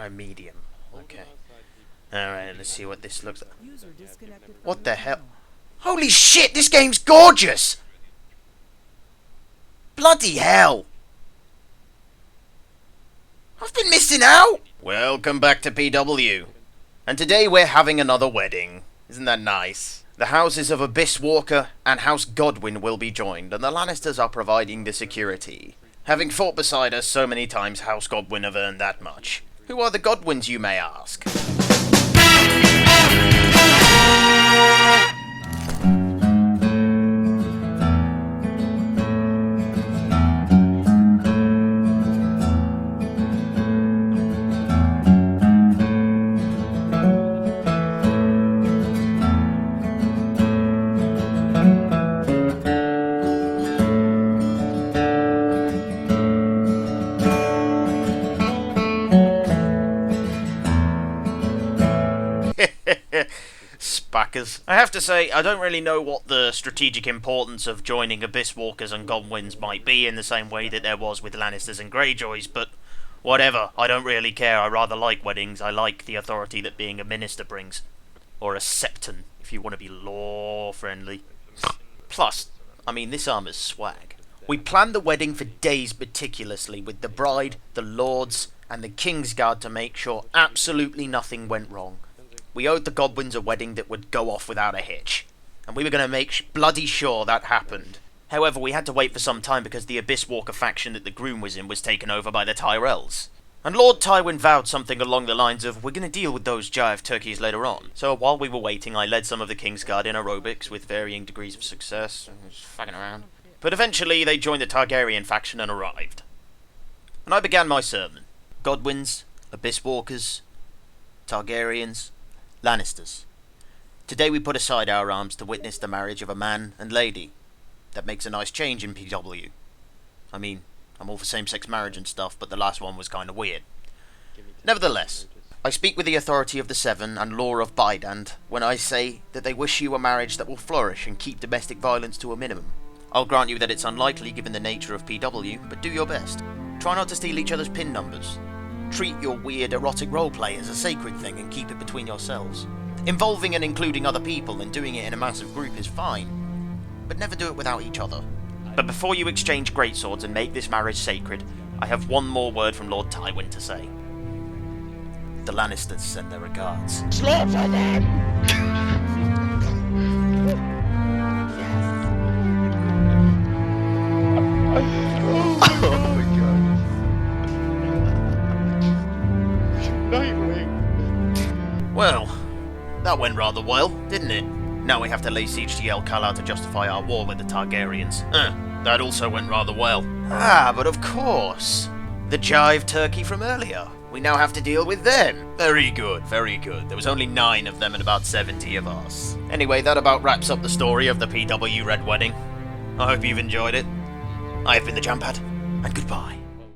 Medium. Okay. Alright, let's see what this looks like. What the hell? Holy shit, this game's gorgeous! Bloody hell! I've been missing out! Welcome back to PW. And today we're having another wedding. Isn't that nice? The houses of Abyss Walker and House Godwyn will be joined, and the Lannisters are providing the security. Having fought beside us so many times, House Godwyn have earned that much. Who are the Godwyns, you may ask? Spackers. I have to say, I don't really know what the strategic importance of joining Abyss Walkers and Godwyns might be in the same way that there was with Lannisters and Greyjoys, but whatever, I don't really care. I rather like weddings. I like the authority that being a minister brings. Or a septon, if you want to be law-friendly. Plus, I mean, this armor's swag. We planned the wedding for days meticulously, with the bride, the lords, and the Kingsguard to make sure absolutely nothing went wrong. We owed the Godwyns a wedding that would go off without a hitch, and we were going to make bloody sure that happened. However, we had to wait for some time because the Abyss Walker faction that the groom was in was taken over by the Tyrells. And Lord Tywin vowed something along the lines of, we're going to deal with those jive turkeys later on. So while we were waiting, I led some of the Kingsguard in aerobics with varying degrees of success, just fucking around. But eventually they joined the Targaryen faction and arrived. And I began my sermon. Godwyns, Abyss Walkers, Targaryens, Lannisters. Today we put aside our arms to witness the marriage of a man and lady. That makes a nice change in PW. I mean, I'm all for same-sex marriage and stuff, but the last one was kinda weird. Nevertheless, I speak with the authority of the Seven and law of Bidand when I say that they wish you a marriage that will flourish and keep domestic violence to a minimum. I'll grant you that it's unlikely given the nature of PW, but do your best. Try not to steal each other's pin numbers. Treat your weird erotic roleplay as a sacred thing and keep it between yourselves. Involving and including other people and doing it in a massive group is fine, but never do it without each other. But before you exchange greatswords and make this marriage sacred, I have one more word from Lord Tywin to say. The Lannisters send their regards. Slaughter them! Well, that went rather well, didn't it? Now we have to lay siege to Yel-Kala to justify our war with the Targaryens. That also went rather well. Ah, but of course. The jive turkey from earlier. We now have to deal with them. Very good, very good. There was only 9 of them and about 70 of us. Anyway, that about wraps up the story of the PW Red Wedding. I hope you've enjoyed it. I have been the Jampad, and goodbye.